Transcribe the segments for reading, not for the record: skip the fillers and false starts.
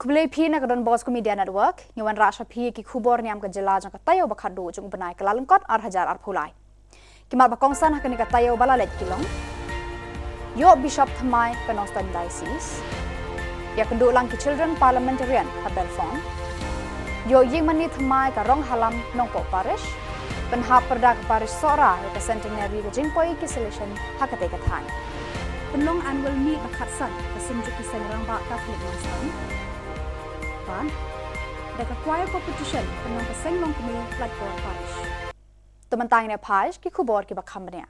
Kublai phi na kadon bos media network nyawan rasha phi ki Khubor Niam ka jela jang katayo bakhado jung benai Kyllalyngkot arhajar arphulai kimar bakongsan hakani katayo balalet kilong yo bishop thamai kanostan diocese ya kendu lang ki children parliamentarian habelfon yo Iing mani thamai ka rong halam nongpeit Parish penhap perda ka Parish sora ya ka centenary ka jingpoi ki selection hakate ka than penlong annual meet bakhatsan kasimju ki sengrang ba ka philipson pan da ka choir competition penang paseng long kami platform Parish tementang ne Parish ki Khubor ki bakhambania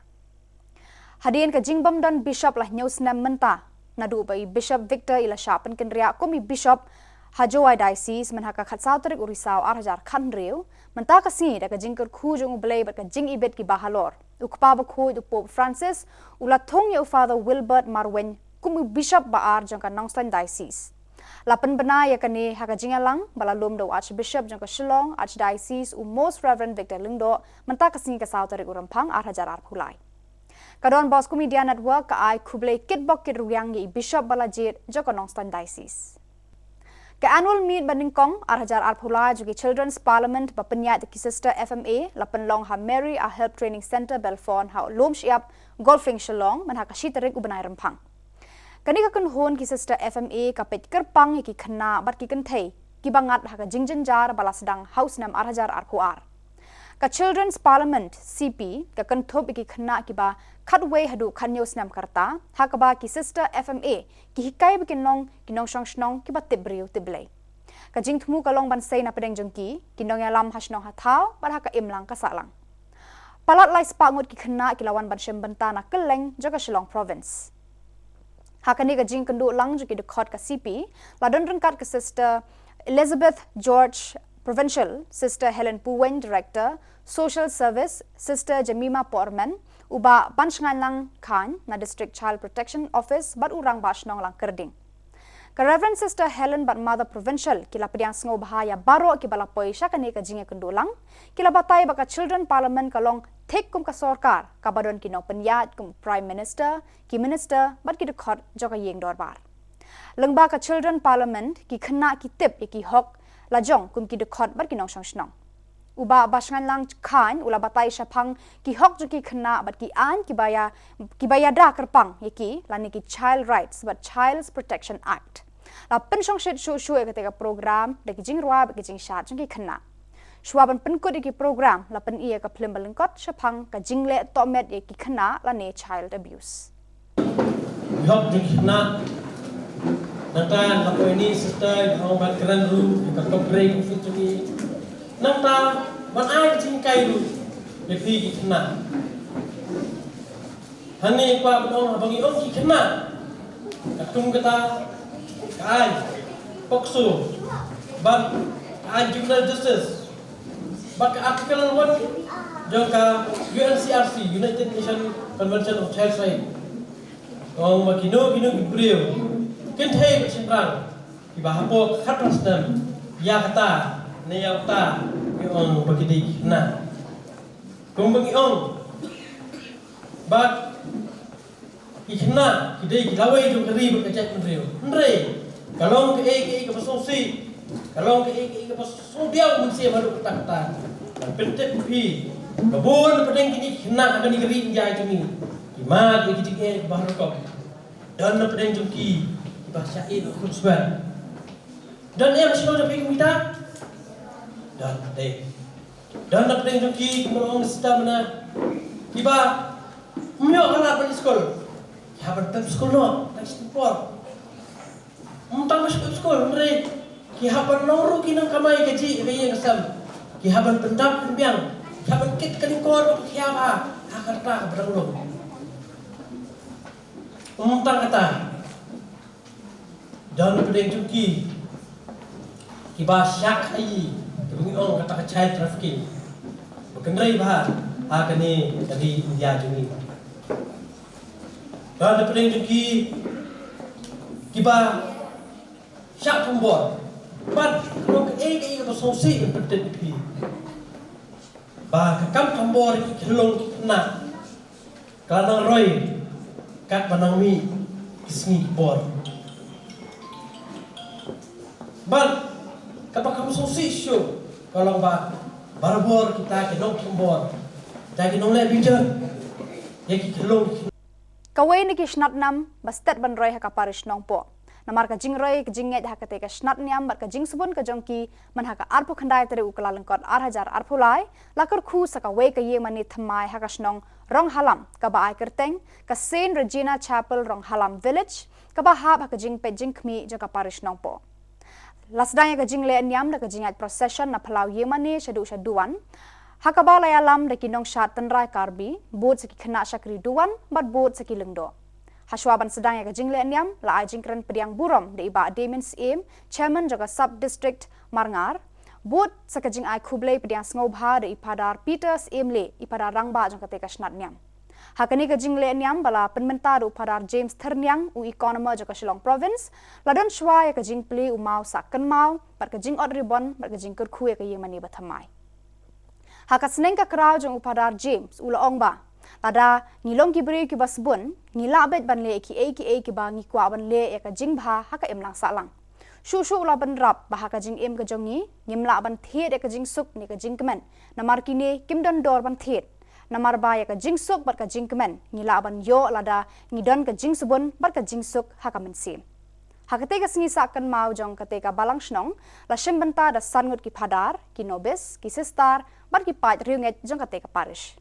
hadian ka jingbam dan bishop lah news nam menta nadu bai bishop Victor ila shapen kenria komi bishop Hajowai Diocese menhaka khatsau tarik urisau arhajar khanreu menta ka si da ka jingker khu jung blay bat ka jing ibet ki bahalor ukpa ba khu du Pope Francis ula thong ye Father Wilbert Marwen komi bishop baar jang ka Nongpeit Diocese lapan bena ya kani haka jingalang balalum do Archbishop jang ka Shillong Archdiocese u Most Reverend Victor Lingdo menta ka si ka sau tarik Rymphang arhajar arphulai kadon bos media network ka ai khublei kitbok kyrduh ye bishop balajit jaka Nongpeit Diocese ke annual meet bandingkong arhajar arphulai jugi children's parliament bapanyat ki sister FMA lapan long ha Mary a help training center belfon ha lom shiap golfing Shillong man ha ka shitarik ubanai Rymphang kani ka kun hon ki sister FMA ka pet kerpang ki khna bat ki kan thei ki bangat ha ka jingjar balasdang house nam arhajar arphuar ka children's parliament CP ka kan thop ki khna ki ba khatway hadu khanyos nam karta ha ka ba ki sister FMA ki hikai bi kinong shnong ki ba tibriu tiblei ka jingthmu ka long ban sei na pedeng jongki kinong ya lam hasnong ha thau ba ha ka imlang ka salang palat lai spangut ki khna ki lawan ban shem banta na keleng jaga Shillong province hakani ka jing kendu lang juki de khot ka CP ladon rengkat ka sister Elizabeth George Provincial Sister Helen Puwen Director Social Service Sister Jemima Porman uba Banshngang Kane na District Child Protection Office bat urang bashnong lang kerding ka Reverend Sister Helen bat Mother Provincial kila pediang sngo bahaya baro ki balapoi syakani ka jinge kendulang kila batai baka Children Parliament kalong thek kum ka sorkar ka badon kino penyat kum Prime Minister ki Minister bat ki dekhot joka Iing dorbar lengba ka Children Parliament ki khna ki tip ki hok lajong kum ki dekhot bat ki nong shnong uba basngan lang khan ula batai shaphang ki hok juki khna bat ki an ki baya da kerpang yeki lani ki child rights but child's protection act la penshong shet shu e ka program de ki jingrwa ba ki jing shat jong ki khna shwaban penkut ki program la pen ia ka Kyllalyngkot shaphang ka jingle tomet ye ki khna la ne child abuse hok juki khna nata la ko ini sister hong ban kran ru ka break fitri nata ban ai jing kai ru ye phi ki khna hani kwa bong bangi ong ki khna ka tum kata kai pokso ban ai justice bak article 1 joka UNCRC United Nations Convention of Child Rights ong ma kino gibreu ken thei chenrang ki ba hapo khatrasnam ya kata ne ya ta ki ong bagidi na kung bangi ong bak ikna ki dei ki lawai jo kari ba kajak mreu hynrei kalong ke ka pasong si kalong ke ka pasong diaw mun se baru kata pentet pi babon pedeng kini khna ka ni kari ja jumi ki ma ki jike bahar ko dan pedeng jumki bahasa ini khususnya dan ia masih ada pergi kita dan nak pergi joki melong sistem mana kiba myo kana pen sekolah ya pen sekolah no tak sepor muntang masuk sekolah mere ki haban noru kinang kamai gaji bayi kesam ki haban pendap biang haban kit kalingkot ki apa akarta berang muntang kata dan pedeng juki kiba syak ai kebungi ong kata child trafficking berkenai bah kani dari India juni dan pedeng juki kiba syak pembor bat kalau ke bersosi berpedet pi bah kam pembor kelong na kanang roy kat banang mi kisni bor Ban kapag kamu sosisyo kalau ba barbor kita ke nong kimbor. Jadi nong le bijan. Ya ki kilong Kawai ni kisnat nam bastet ban roi haka parish nongpo. Namar ka jingroi ka jinget haka te ka snat niam bat ka jingsubun ka jongki man haka arpu khandai tere Kyllalyngkot arhajar arpulai lakar khu saka wei ka ye mani thamai haka snong rong halam ka ba ai kerteng ka Saint Regina Chapel rong halam village ka ba hab haka jingpet jingkmi jaka parish nongpo. Lasdanya ka jingle niam da ka jingat procession na phalau ye mani shaduan Hakaba layalam da kinong shat tenrai karbi, boat saki kena syakri duan, bat boat saki lengdo. Haswaban sedang ya kajing niam, la jingkran pediang burom da iba Demens Aim, chairman jaga sub-district Marngar, boat sakajing ai kublai pediang sngobha da ipadar Peters Aim le, ipadar rangba jang kateka snat niam. Hakani kajing niam bala penmentar upadar James Ternyang u economer jaga Shillong province, ladon shwa ya kajing pli umau sakkan mau, bat kajing od ribon, bat kajing kerku ya kayeng mani bathamai. Haka seneng ka kerau jong upadar James ula ongba. Lada ngilong kibri kiba sebun, ngilabet ban le ki ba ngikwa ban le ya ka jingbha haka emlang salang. Shu ula ban rap bah haka jing em ka jongngi, ngimla ban thiet ya ka jing suk ni ka jing kemen. Namar kini kimdon dor ban thiet. Namar ba ya ka jing suk bar ka jing kemen, ngila ban yo lada ngidon ka jing sebun bar ka jing suk haka mensim. Hakateka sengi sakan mau jong kateka balang snong, la shimbenta da sangut ki padar, ki nobis, ki sistar, bar ki pait riunget jong kateka parish.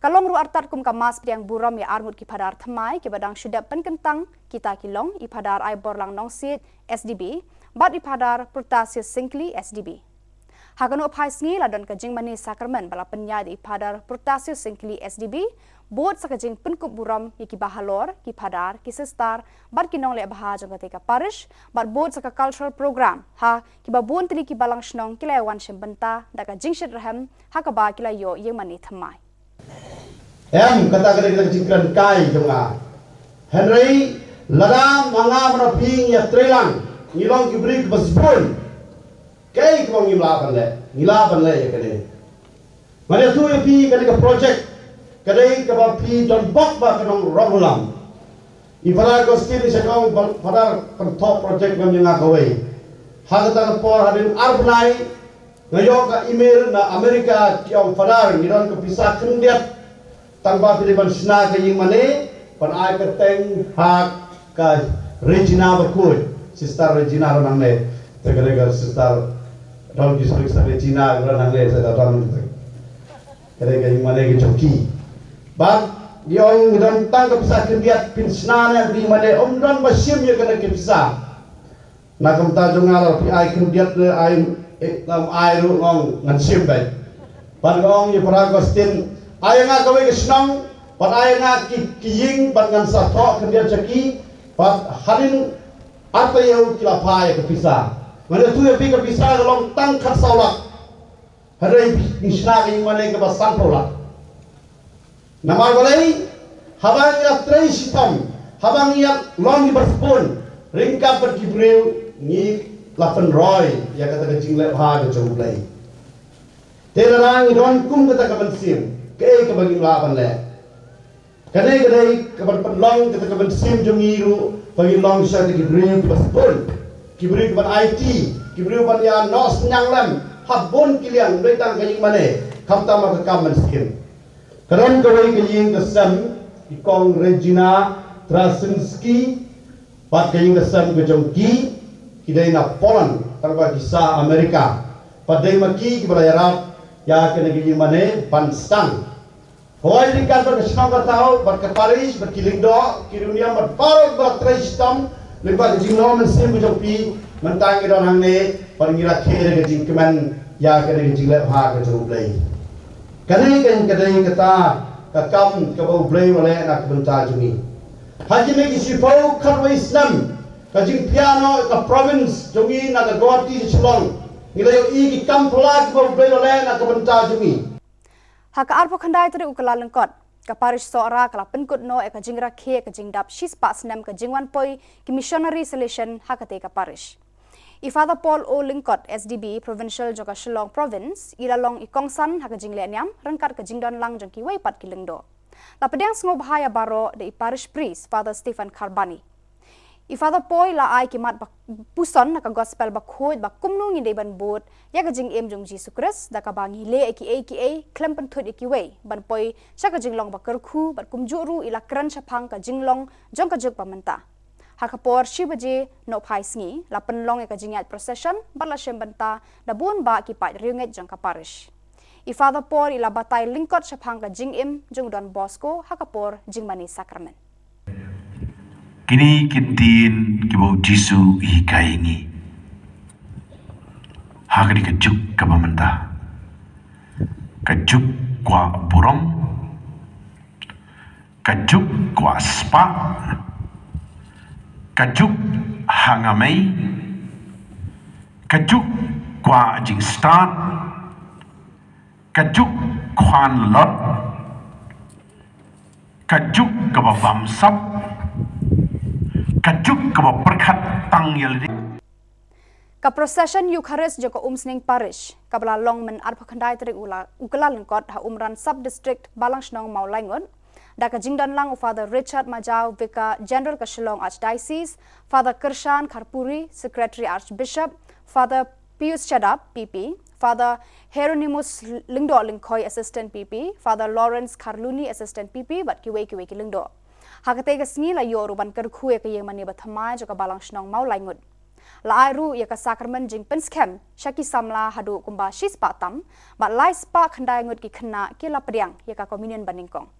Kalong ru artat kum kamas priang buram ya armut ki padar thamai ki badang syudap penkentang kita kilong i padar ai borlang nongsit SDB, bat i padar Protasius Singkli SDB. Hakano pai sengi la don ka jing mani sakramen bala penya i padar Protasius Singkli SDB, Bot sakajing penkup buram ki bahalor, ki padar, ki sistar, bar kinong le baha jong kateka parish, bar bot saka cultural program, ha ki babun tili ki balang snong kila wan shembenta, daka jingshit rahem, ha ka ba kila yo yang mani thamai. Kata kita jingkran kai jonga. Hynrei lada manga menoping ya trelang, ngilong ki brik basbun. Kai ko ngila ban le ya kene. Mane tu ya pi ka project kadai kaba pi don bok ba kanong romulam ifara ko stil sa kong padar kan top project ngam nga kawai hagata ko por hadin arbnai ngayo ka email na Amerika tiong padar ngiron ko pisa kendiat tangba piliban sna ka ying mane pan ai ka teng hak ka Regina bakut sister Regina ronang le tegere sister dol district sa Regina ronang le sa datang kare ka ying mane ki choki Bag diong rentang kepisah kendiat pinshlur di mana omdan masyim ya kena kepisah. Nakam tajung ngalor pi ai kendiat le ai ru ngong ngansim baik. Pan ngong ya paragostin ai nga kawai kesnong pan ai nga kiying pan ngan sathok kendiat caki pan harin apa yang kilapa ya kepisah. Mana tu ya pi kepisah long tang khat saulak. Hari pinshlur yang mana ke basan saulak. Namar balai habang ya tray sitam habang ya long di berspun ringkap berkibreu ni lapan roy ya kata kecing lep ha ke jomblai telarang don kum kata kabensim ke bagi lapan le kadai kabar penlong kata kabensim jongiru bagi long sya kibreu berspun kibreu ban IT kibreu ban ya nos nyanglam habun kiliang betang kaying mane khamtam ka kabensim Karon kawai kaying kesam ikong Regina Trasinski pat kaying kesam kejongki kidai na Poland tarba kisa Amerika padai maki kibalayarap ya kena kaying mane panstang hoy dikan ber kesnong katao ber ke Parish ber Kyllalyngkot riewniam ber parot ber tristam lemba jingno mensim kejongpi mentang idon hangne pangira khere kejing keman ya kena kejing lep ha kejoblai Kani kan kadai kata kakam kabau blay wala nak bentar jumi. Haji lagi sifau karwa Islam kajing piano ka province jumi nak Guwahati Shillong. Ngilayo igi kampula kabau blay wala nak bentar jumi. Haka arpo khandai tari Kyllalyngkot ka parish soara kala penkut no e kajing rakhe kajing dap shispa snem kajing wan poi ki missionary selection hakate ka parish. Father Paul O. Lingkot SDB Provincial Joka Shillong Province ilalong ikongsan hakajing niam rengkat kajing don lang jengki waipat kilengdo. La pedang sngo bahaya baro de parish priest Father Stephen Karbani. Father poi la ai kimat bak puson na ka gospel bak khoi bak kumnu ngi de ban bot ya ka jing em jong Jesus Christ da ka bangi le ki klempan thut ki we ban poi sha ka jinglong bak kerkhu bat kumju ru ila kran chapang ka jinglong jong ka juk pamanta hakapor shibaje no phai sngi la penlong ka jingyat procession bala shembanta da bun ba ki pat riunget jong ka parish Father por ila batai lingkot chapang ka jing em jong don bosco hakapor jingmani sacrament Kini kintin kibo Jisu ikaingi. Hakari kejuk kabamanda. Kejuk kwa burong. Kejuk kwa spa. Kejuk hangamei. Kejuk kwa jingsdang. Kejuk kwan lot. Kejuk kababamsap. Kajuk kaba perkat tang yaldi. Ka procession Eucharist joko umsning parish kabla long men arpa khandai trik Kyllalyngkot ha umran sub district balangshnong Maulaingot da ka jingdan lang Father Richard Majau Vicar General ka Shillong Archdiocese Father Kirshan Kharpuri Secretary Archbishop Father Pius Chadap PP Father Hieronymus Lingdo Lingkoi Assistant PP Father Lawrence Karluni Assistant PP bat kiwe ki Lingdo Hakate ka sngi la yo ruban kerkhu ya ka yemani bathamai joka balangshnong Maulaingot la airu ya ka sacrament jing penskem shaki samla hadu kumba shispa tam ba lai spa khandai ngut ki khna ki la priang ya ka communion baningkong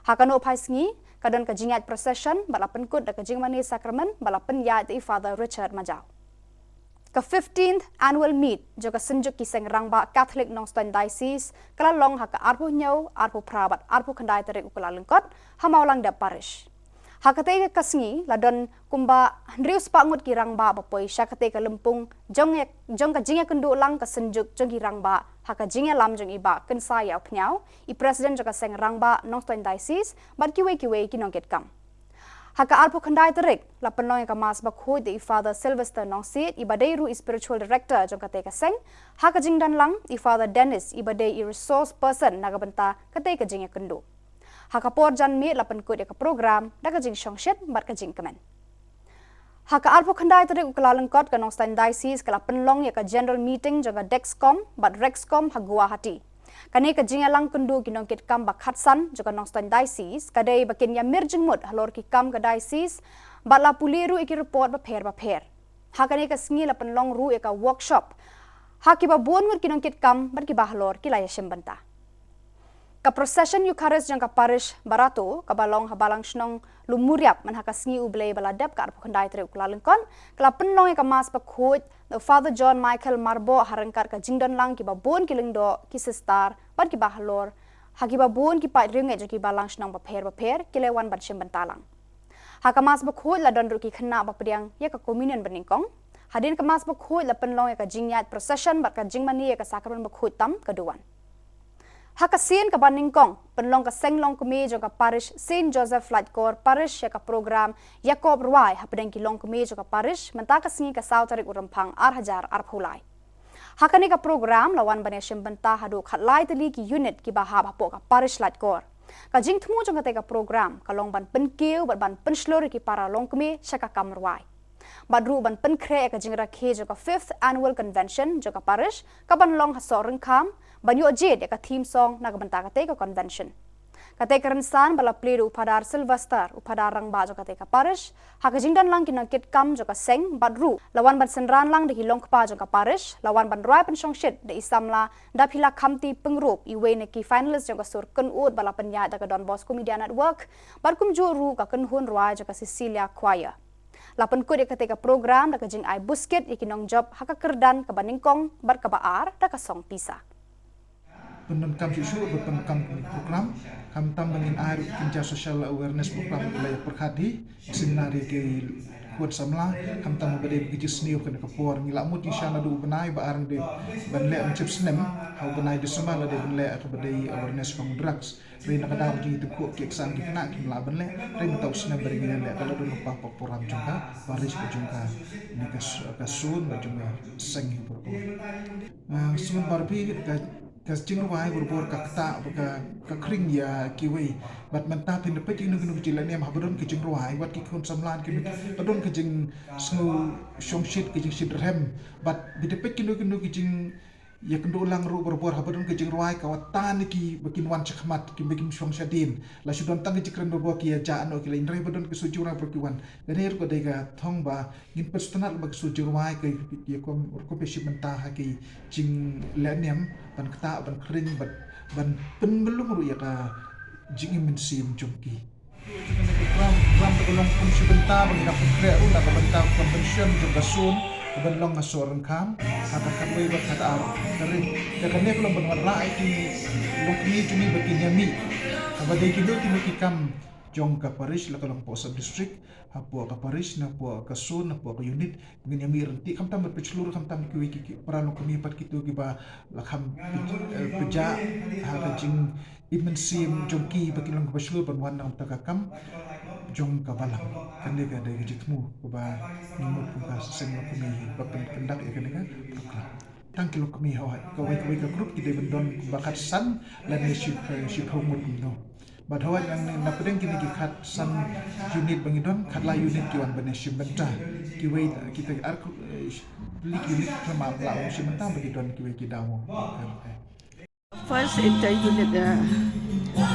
hakano phai sngi kadon ka jingat procession bala penkut da ka jingmani sacrament bala penya ti Father Richard Majau ka 15th annual meet joka senjuk ki sengrangba Catholic Nongpeit Diocese kala long haka arpo nyau arpo prabat arpo khandai tere Kyllalyngkot hamaulang da parish hakate ka kasngi ladon kumba handrius pa ngut ki rangba bapoi syakate ka lempung jong ka jinga kendu lang ka senjuk jong ki rangba haka jinga lam jong iba kensa ya pnyau I president joka sengrangba Nongpeit Diocese bat kiwe ki nongket kam Haka arpo khandai terik la penlong ka mas bakhoi de Father Sylvester Nongsit ibadai ru spiritual director jong kate ka seng haka jingdan lang Father Dennis ibadai resource person nagabanta kate ka jinga kendu haka por jan mi la penkut ka program da ka jing shongshet bat ka jing kemen haka arpo khandai terik Kyllalyngkot ka Nongpeit Diocese kala penlong ka general meeting jong ka Dexcom bat Rexcom ha Guwahati Kani ka jinga lang kundu kinongkit kam bakhatsan joka Nongpeit Diocese kadai bakin ya mirjing mut halor ki kam ka diocese bala puliru iki report ba pher hakani ka sngi la penlong ru ka workshop haki ba bon ngur kinongkit kam bar ki ba halor ki la ya shembanta ka procession Eucharist jang ka parish barato ka balong habalang shnong lumuriap man haka sngi ublei baladap ka arpo khandai tre Kyllalyngkot kala penlong ka mas pa khoj the Father John Michael Marbo harangkar ka jingdan lang ki ba bon ki lingdo ki sistar bat ki ba halor haki ba bon ki pa ringe jo ki balang shnong ba pher ki lewan bat shembanta lang haka mas ba khoj la don ru ki khna ba priang ya ka communion baningkong hadin ka mas ba khoj la penlong ka jingyat procession bat ka jingmani ka sacrament ba khoj tam kaduan Haka sin ka baningkong penlong ka senglong kumi jo ka parish Saint Joseph Flightcore parish ya ka program Yakob Ruai hapdeng ki long kumi jo ka parish menta ka singi ka sautarik Rymphang arhajar arphulai Hakani ka program lawan bane shembenta hadu khatlai teli ki unit ki bahab hapo ka parish Flightcore ka jingthmu jo ka program ka long ban penkeu ban pynshlur ki para long kumi shaka kamruai Badru ban penkre ka jingra khe jo ka 5th annual convention jo ka parish ka ban long haso rengkham banyo jed ka theme song nagbanta ka te ka convention kate karansan bala play upadar Sylvester upadar rangba jo kate ka parish haka jingdan lang kinakit kam jo ka seng badru lawan ban senran lang de hilong pa jo ka parish lawan ban roi pen shongshit de samla da phila khamti pengrup iwe ne ki finalist jo ka sur kun ut bala penya da ka Don Bosco Media Network barkum jo ru ka kun hun roi jo ka Cecilia choir lapan kut ka te ka program da ka jing ai busket ikinong job haka kerdan ka baningkong bar ka baar da ka song pisa Penamkam susu berpenamkam program khamtam bangin air kinja social awareness program wilayah perkhadi seminari ke kuat samla khamtam bade bigis new kan kapor ngila mut ishana du benai ba arang de banle mencip senem hau benai de sembala de benle atau bade awareness from drugs re nak ada uji tu ko ki sang ki nak ki la benle re mentau senem bade ngile le kalau du lupa program jungka Parish jungka ni kasun ba jungka seng program sun barbi kas jingruai berbor kakta ka kring ya kiwi bat menta pin pe jing nu jilan ya habron ke jingruai wat ki kun samlan ki badon ke jing snu shongshit ke jing sidrem bat bide pe kinu ki jing ya kendo ulang ru berbor habron ke jingruai ka watan ki bakin wan chakmat ki bakin shongshadin la sudon tang jikran berbor ki ya ja ano ki lain rai badon ke sujura perkiwan ganer ko dega thong ba ngin personal bag sujurwai ke ya ko pe menta ha ki jing leniam ban kata ban kering ban penbelum ru ya ka jing min sim jongki ram tolong pun sebentar bagi nak kre ru nak benta convention juga sun ban long asoran kam kata kabwe bat kata ar kering ya kan ne belum ban rai ki lokni jumi bakin yami abade ki do ki kam jong ka Parish la kalong po sub district hapo ka Parish na po ka sun na po ka unit ngin yami renti khamtam bat pynshlur khamtam ki wiki paralo kami pat kito ki ba la kham peja ha ka jing imen sim jongki bakilong ka pynshlur ban wan na ta kam jong ka balang kan de ga de jitmu ko ba nimot ko ka sen ko mi bapen kendak ya kan program tang kilo kami ha ko wai ka group ki de bendon bakat san la ne ship homot no badhawa yang na pedeng kini ki khat san unit bangidon khat la unit ki wan bane shimenta ki wei kita ar lik unit sama la shimenta bangidon ki wei ki dawo first inter-unit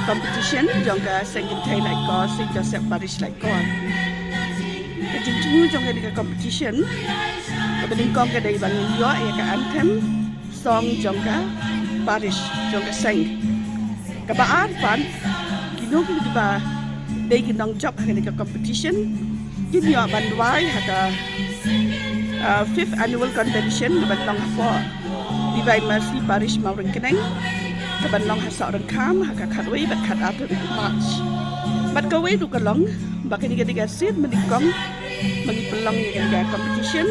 competition jongka second thai like ko St. Joseph Parish like ko kejingju jongka di competition kebening kong ke dari bangin yo ya ka anthem song jongka Parish jongka sing kabaar pan kino ki ba dei ki nong job ha ka competition kin yo ban wai ha ka 5th annual convention ban nong po Divine Mercy Parish Mauring Keneng kaban long ha sa orang kam ha ka khatwei bat khat atu march bat ka wei du ka long ba ka diga sit menikong magi pelong ya competition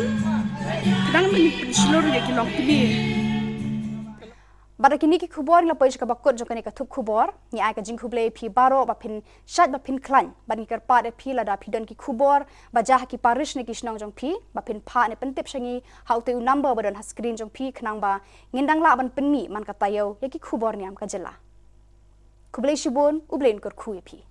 kadang meni pynshlur ya ki long kini Bara kini ki khubor la pais ka bakot jokani ka thup khubor ni ai ka jing khuble phi baro ba phin shat ba phin klan ba ni kyrpad phi lada phi don ki khubor ba jah ki parish ne ki snong jong phi ba phin pha ne pentip shangi how to number ba don ha screen jong phi khnang ba ngindang la ban penmi man ka tayo ya ki khubor niam ka jela khuble shibon ublen kor khu phi